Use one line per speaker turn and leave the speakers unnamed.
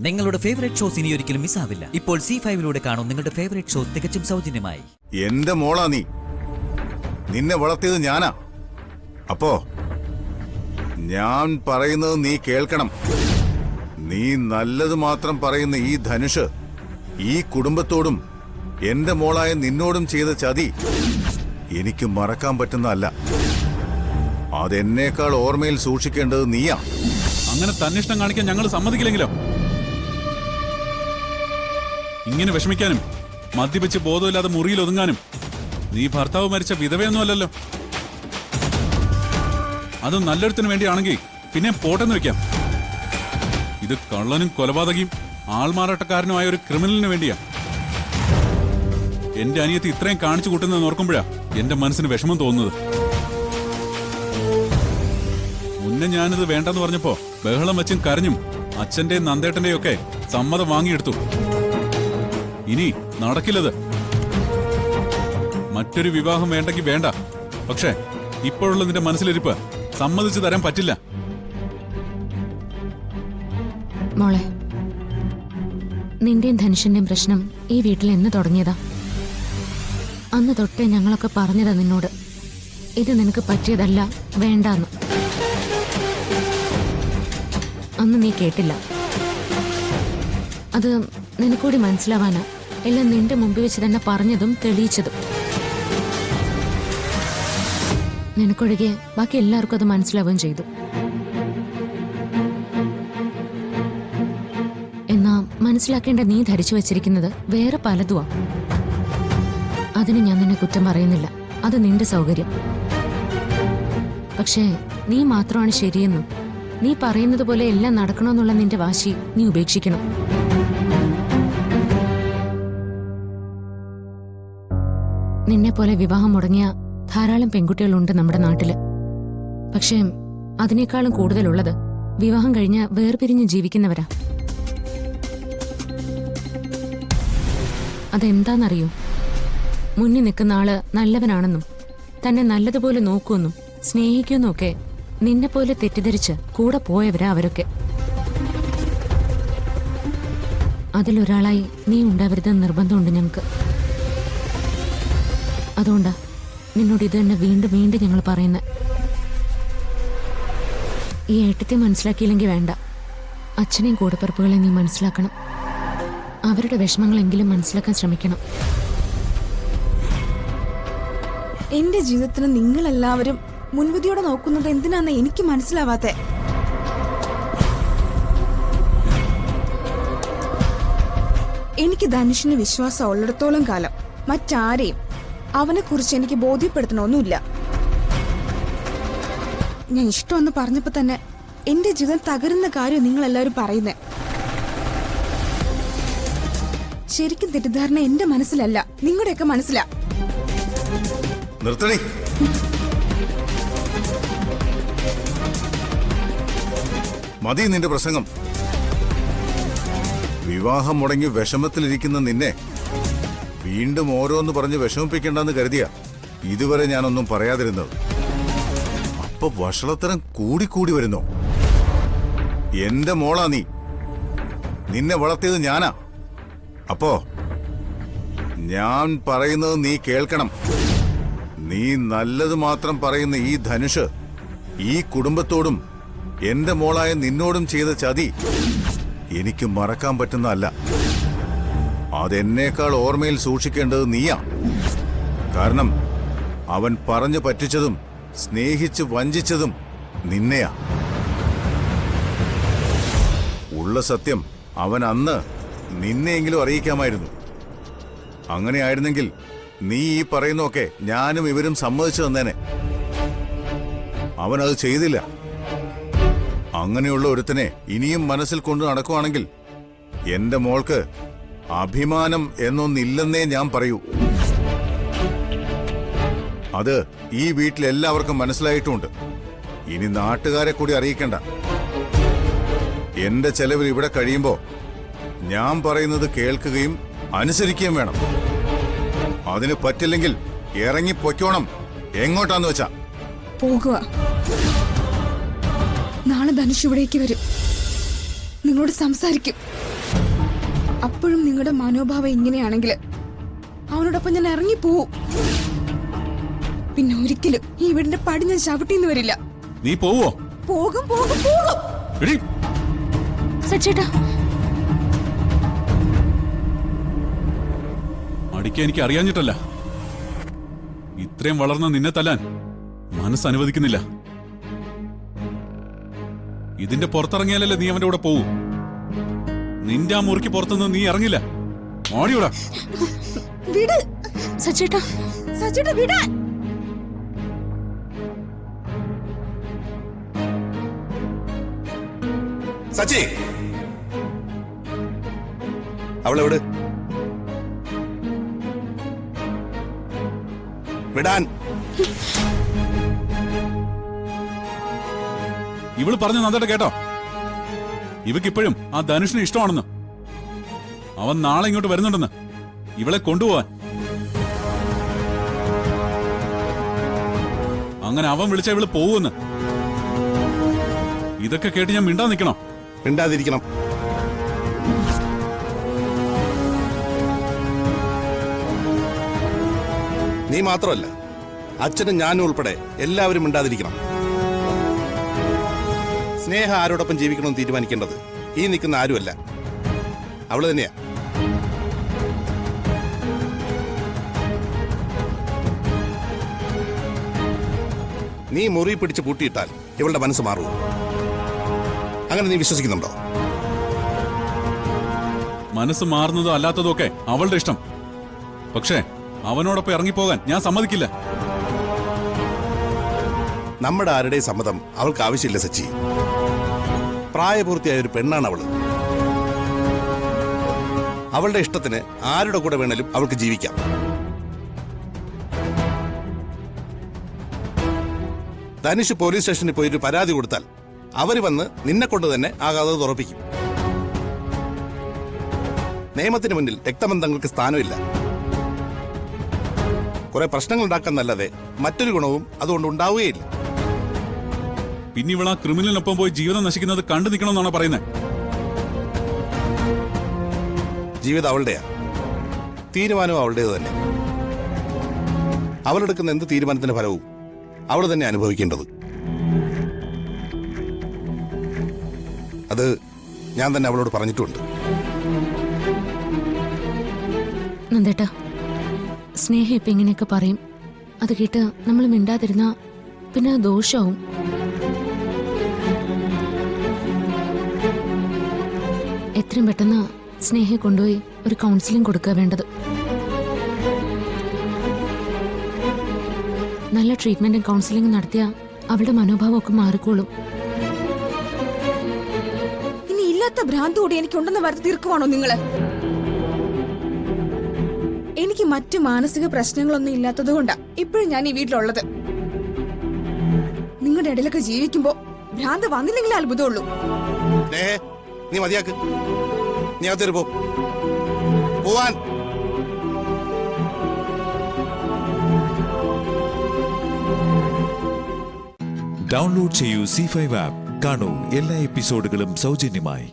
നിങ്ങളുടെ favourite shows ഇനി ഒരിക്കലും മിസ്സാവില്ല. ഇപ്പോൾ C5 കാണും നിങ്ങളുടെ ഫേവറേറ്റ് ഷോസ് തികച്ചും സൗജന്യമായി.
എന്റെ മോളാ നീ. നിന്നെ വളർത്തിയത് ഞാനാ. അപ്പോ ഞാൻ പറയുന്നത് നീ കേൾക്കണം. നീ നല്ലത് മാത്രം പറയുന്ന ഈ ധനുഷ് ഈ കുടുംബത്തോടും എന്റെ മോളായ നിന്നോടും ചെയ്ത ചതി എനിക്ക് മറക്കാൻ പറ്റുന്നതല്ല. അതെന്നേക്കാൾ ഓർമ്മയിൽ സൂക്ഷിക്കേണ്ടത് നീയാ.
അങ്ങനെ തന്നിഷ്ടം കാണിക്കാൻ ഞങ്ങൾ സമ്മതിക്കില്ലെങ്കിലോ? ഇങ്ങനെ വിഷമിക്കാനും മദ്യപിച്ച് ബോധമില്ലാതെ മുറിയിൽ ഒതുങ്ങാനും നീ ഭർത്താവ് മരിച്ച വിധവയൊന്നും അല്ലല്ലോ. അത് നല്ലൊരുത്തിന് വേണ്ടിയാണെങ്കിൽ പിന്നെ പോട്ടെന്ന് വെക്കാം. ഇത് കള്ളനും കൊലപാതകയും ആൾമാറാട്ടക്കാരനുമായ ഒരു ക്രിമിനലിന് വേണ്ടിയാ. എന്റെ അനിയത്തി ഇത്രയും കാണിച്ചു കൂട്ടുന്നതെന്ന് ഓർക്കുമ്പോഴാ എന്റെ മനസ്സിന് വിഷമം തോന്നുന്നത്. മുന്നേ ഞാനിത് വേണ്ടെന്ന് പറഞ്ഞപ്പോ ബഹളം വെച്ചും കരഞ്ഞും അച്ഛന്റെയും നന്ദേട്ടന്റെയും ഒക്കെ സമ്മതം വാങ്ങിയെടുത്തു. ഇനി നടക്കില്ലത്. മറ്റൊരു വിവാഹം വേണ്ടെങ്കിൽ വേണ്ട. പക്ഷേ ഇപ്പോഴുള്ള നിന്റെ മനസ്സിലിരിപ്പ് സമ്മതിച്ചു തരാൻ പറ്റില്ല.
മോളെ, നിന്റെയും ധനുഷിന്റെയും പ്രശ്നം ഈ വീട്ടിൽ എന്ന് തുടങ്ങിയതാ? അന്ന് തൊട്ടേ ഞങ്ങളൊക്കെ പറഞ്ഞതാ നിന്നോട്, ഇത് നിനക്ക് പറ്റിയതല്ല, വേണ്ടാന്ന്. അന്ന് നീ കേട്ടില്ല. അത് നിനക്കൂടി മനസ്സിലാവാനാ എല്ലാം നിന്റെ മുമ്പിൽ വെച്ച് തന്നെ പറഞ്ഞതും തെളിയിച്ചതും. നിനക്കൊഴികെ ബാക്കി എല്ലാവർക്കും അത് മനസ്സിലാവുകയും ചെയ്തു. എന്നാ മനസ്സിലാക്കേണ്ട നീ ധരിച്ചു വച്ചിരിക്കുന്നത് വേറെ പലതുവാ. അതിന് ഞാൻ നിന്നെ കുറ്റം പറയുന്നില്ല, അത് നിന്റെ സൗകര്യം. പക്ഷേ നീ മാത്രമാണ് ശരിയെന്നും നീ പറയുന്നത് പോലെ എല്ലാം നടക്കണമെന്നുള്ള നിന്റെ വാശി നീ ഉപേക്ഷിക്കണം. നിന്നെ പോലെ വിവാഹം മുടങ്ങിയ ധാരാളം പെൺകുട്ടികളുണ്ട് നമ്മുടെ നാട്ടില്. പക്ഷേ അതിനേക്കാളും കൂടുതലുള്ളത് വിവാഹം കഴിഞ്ഞ് വേർപിരിഞ്ഞ് ജീവിക്കുന്നവരാ. അതെന്താന്നറിയോ? മുന്നിൽ നിൽക്കുന്ന ആള് നല്ലവനാണെന്നും തന്നെ നല്ലതുപോലെ നോക്കുമെന്നും സ്നേഹിക്കുമെന്നും ഒക്കെ നിന്നെ പോലെ തെറ്റിദ്ധരിച്ച് കൂടെ പോയവരാ അവരൊക്കെ. അതിലൊരാളായി നീ ഉണ്ടാവരുതെന്ന് നിർബന്ധമുണ്ട് ഞങ്ങൾക്ക്. അതുകൊണ്ടാ നിന്നോട് ഇത് തന്നെ വീണ്ടും വീണ്ടും ഞങ്ങൾ പറയുന്നത്. ഈ ഏട്ടത്തെ മനസ്സിലാക്കിയില്ലെങ്കിൽ വേണ്ട, അച്ഛനെയും കൂടപ്പിറപ്പുകളെ നീ മനസ്സിലാക്കണം. അവരുടെ വിഷമങ്ങളെങ്കിലും മനസ്സിലാക്കാൻ ശ്രമിക്കണം.
എന്റെ ജീവിതത്തിന് നിങ്ങളെല്ലാവരും മുൻവിധിയോടെ നോക്കുന്നത് എന്തിനാന്ന് എനിക്ക് മനസ്സിലാവാത്തെ. എനിക്ക് ധനുഷിന് വിശ്വാസം ഉള്ളിടത്തോളം കാലം മറ്റാരെയും അവനെ കുറിച്ച് എനിക്ക് ബോധ്യപ്പെടുത്തണമൊന്നുമില്ല. ഞാൻ ഇഷ്ടമെന്ന് പറഞ്ഞപ്പോ തന്നെ എന്റെ ജീവിതം തകരുന്ന കാര്യം നിങ്ങളെല്ലാവരും പറയുന്നേ. ശരിക്കും തെറ്റിദ്ധാരണ എന്റെ മനസ്സിലല്ല, നിങ്ങളുടെയൊക്കെ മനസ്സിലാ.
നിർത്തണേ. മതി നിന്റെ പ്രസംഗം. വിവാഹം മുടങ്ങി വിഷമത്തിലിരിക്കുന്ന നിന്നെ വീണ്ടും ഓരോന്ന് പറഞ്ഞ് വിഷമിപ്പിക്കണ്ടെന്ന് കരുതിയ ഇതുവരെ ഞാനൊന്നും പറയാതിരുന്നത്. അപ്പൊ വഷളത്തരം കൂടിക്കൂടി വരുന്നു. എന്റെ മോളാ നീ. നിന്നെ വളർത്തിയത് ഞാനാ. അപ്പോ ഞാൻ പറയുന്നത് നീ കേൾക്കണം. നീ നല്ലത് മാത്രം പറയുന്ന ഈ ധനുഷ് ഈ കുടുംബത്തോടും എന്റെ മോളായ നിന്നോടും ചെയ്ത ചതി എനിക്ക് മറക്കാൻ പറ്റുന്നതല്ല. അതെന്നേക്കാൾ ഓർമ്മയിൽ സൂക്ഷിക്കേണ്ടത് നീയാ. കാരണം അവൻ പറഞ്ഞു പറ്റിച്ചതും സ്നേഹിച്ച് വഞ്ചിച്ചതും നിന്നെയാ. ഉള്ള സത്യം അവൻ അന്ന് നിന്നെയെങ്കിലും അറിയിക്കാമായിരുന്നു. അങ്ങനെയായിരുന്നെങ്കിൽ നീ ഈ പറയുന്നൊക്കെ ഞാനും ഇവരും സമ്മതിച്ചു തന്നേനെ. അവനത് ചെയ്തില്ല. അങ്ങനെയുള്ള ഒരുത്തനെ ഇനിയും മനസ്സിൽ കൊണ്ടു നടക്കുവാണെങ്കിൽ എന്റെ മോൾക്ക് അഭിമാനം എന്നൊന്നില്ലെന്നേ ഞാൻ പറയൂ. അത് ഈ വീട്ടിലെല്ലാവർക്കും മനസ്സിലായിട്ടുമുണ്ട്. ഇനി നാട്ടുകാരെ കൂടി അറിയിക്കണ്ട. എന്റെ ചെലവിൽ ഇവിടെ കഴിയുമ്പോ ഞാൻ പറയുന്നത് കേൾക്കുകയും അനുസരിക്കുകയും വേണം. അതിന് പറ്റില്ലെങ്കിൽ ഇറങ്ങി പൊയ്ക്കോണം. എങ്ങോട്ടാന്ന് വെച്ചാ
പോകുക. നാളെ ധനുഷ് ഇവിടേക്ക് വരും, നിങ്ങളോട് സംസാരിക്കും. അപ്പോഴും നിങ്ങളുടെ മനോഭാവം ഇങ്ങനെയാണെങ്കിൽ അവനോടൊപ്പം ഞാൻ ഇറങ്ങിപ്പോവും. പിന്നെ ഒരിക്കലും ഈ വീടിന്റെ പടി ഞാൻ ചവിട്ടിന്ന് വരില്ല.
നീ പോവോ?
പോകും പോകും പോകും.
എടീ,
സച്ചേട്ടാ,
അടിക്കാൻ എനിക്ക് അറിയാഞ്ഞിട്ടല്ല. ഇത്രയും വളർന്ന നിന്നെ തല്ലാൻ മനസ്സനുവദിക്കുന്നില്ല. ഇതിന്റെ പുറത്തിറങ്ങിയാലല്ലേ നീ അവന്റെ കൂടെ പോവൂ. നിന്റെ ആ മുറിക്ക് പുറത്തുനിന്ന് നീ ഇറങ്ങില്ല. ഓടിയോടാ.
വിട്
സച്ചേട്ടാ.
സച്ചേട്ടാ, വിടാൻ.
സച്ചി, അവളെവിടെ? വിടാൻ.
ഇവള് പറഞ്ഞു നന്ദേട്ട കേട്ടോ? ഇവക്കിപ്പോഴും ആ ധനുഷിന് ഇഷ്ടമാണെന്ന്. അവൻ നാളെ ഇങ്ങോട്ട് വരുന്നുണ്ടെന്ന്. ഇവളെ കൊണ്ടുപോവാൻ. അങ്ങനെ അവൻ വിളിച്ച ഇവള് പോവുമെന്ന്. ഇതൊക്കെ കേട്ട് ഞാൻ മിണ്ടാ നിൽക്കണോ?
മിണ്ടാതിരിക്കണം. നീ മാത്രമല്ല, അച്ഛനും ഞാനും ഉൾപ്പെടെ എല്ലാവരും മിണ്ടാതിരിക്കണം. സ്നേഹ ആരോടൊപ്പം ജീവിക്കണമെന്ന് തീരുമാനിക്കേണ്ടത് ഈ നിൽക്കുന്ന ആരുമല്ല, അവള് തന്നെയാ. നീ മുറി പിടിച്ച് പൂട്ടിയിട്ടാൽ ഇവളുടെ മനസ്സ് മാറുമോ? അങ്ങനെ നീ വിശ്വസിക്കുന്നുണ്ടോ?
മനസ്സ് മാറുന്നതോ അല്ലാത്തതോ ഒക്കെ അവളുടെ ഇഷ്ടം. പക്ഷേ അവനോടൊപ്പം ഇറങ്ങിപ്പോകാൻ ഞാൻ സമ്മതിക്കില്ല.
നമ്മുടെ ആരുടെയും സമ്മതം അവൾക്ക് ആവശ്യമില്ല സച്ചി. പ്രായപൂർത്തിയായ ഒരു പെണ്ണാണ് അവള്. അവളുടെ ഇഷ്ടത്തിന് ആരുടെ കൂടെ വേണേലും അവൾക്ക് ജീവിക്കാം. ധനുഷ് പോലീസ് സ്റ്റേഷനിൽ പോയിട്ട് പരാതി കൊടുത്താൽ അവര് വന്ന് നിന്നെ കൊണ്ട് തന്നെ ആകാതെ തുറപ്പിക്കും. നിയമത്തിന് മുന്നിൽ രക്തബന്ധങ്ങൾക്ക് സ്ഥാനമില്ല. കുറെ പ്രശ്നങ്ങൾ ഉണ്ടാക്കാന്നല്ലാതെ മറ്റൊരു ഗുണവും അതുകൊണ്ട് ഉണ്ടാവുകയില്ല.
പിന്നെ ഇവളാ ക്രിമിനലിനൊപ്പം പോയി ജീവിതം നശിക്കുന്നത് കണ്ടു നിൽക്കണമെന്നാണ് പറയുന്നത്.
ജീവിതം അവളുടെയാ, തീരുമാനവും അവളുടേത് തന്നെ. അവളെടുക്കുന്ന എന്ത് തീരുമാനത്തിന്റെ ഫലവും അവൾ തന്നെ അനുഭവിക്കേണ്ടത്. അത് ഞാൻ തന്നെ അവളോട് പറഞ്ഞിട്ടുണ്ട്.
നന്ദേട്ടാ, സ്നേഹ ഇപ്പൊ ഇങ്ങനെയൊക്കെ പറയും. അത് കേട്ട് നമ്മൾ മിണ്ടാതിരുന്ന പിന്നെ അത് ദോഷവും. എത്രയും പെട്ടെന്ന് സ്നേഹയെ കൊണ്ടുപോയി ഒരു കൗൺസിലിംഗ് കൊടുക്കുക വേണ്ടത്. നല്ല ട്രീറ്റ്മെന്റും കൗൺസിലിംഗും നടത്തിയ അവളുടെ മനോഭാവം ഒക്കെ മാറിക്കോളും.
ഇനി ഇല്ലാത്ത ഭ്രാന്ത് കൂടി എനിക്കുണ്ടെന്ന് വരുത്തി തീർക്കുവാണോ നിങ്ങള്? എനിക്ക് മറ്റു മാനസിക പ്രശ്നങ്ങളൊന്നും ഇല്ലാത്തത് കൊണ്ടാ ഇപ്പോഴും ഞാൻ ഈ വീട്ടിലുള്ളത്. നിങ്ങളുടെ ഇടയിലൊക്കെ ജീവിക്കുമ്പോ ഭ്രാന്ത് വന്നില്ലെങ്കിൽ അത്ഭുതമുള്ളൂ.
നീ മതിയാക്ക്. നീ അകത്തേറി പോവാൻ.
ഡൗൺലോഡ് ചെയ്യൂ C5 ആപ്പ്. കാണൂ എല്ലാ എപ്പിസോഡുകളും സൗജന്യമായി.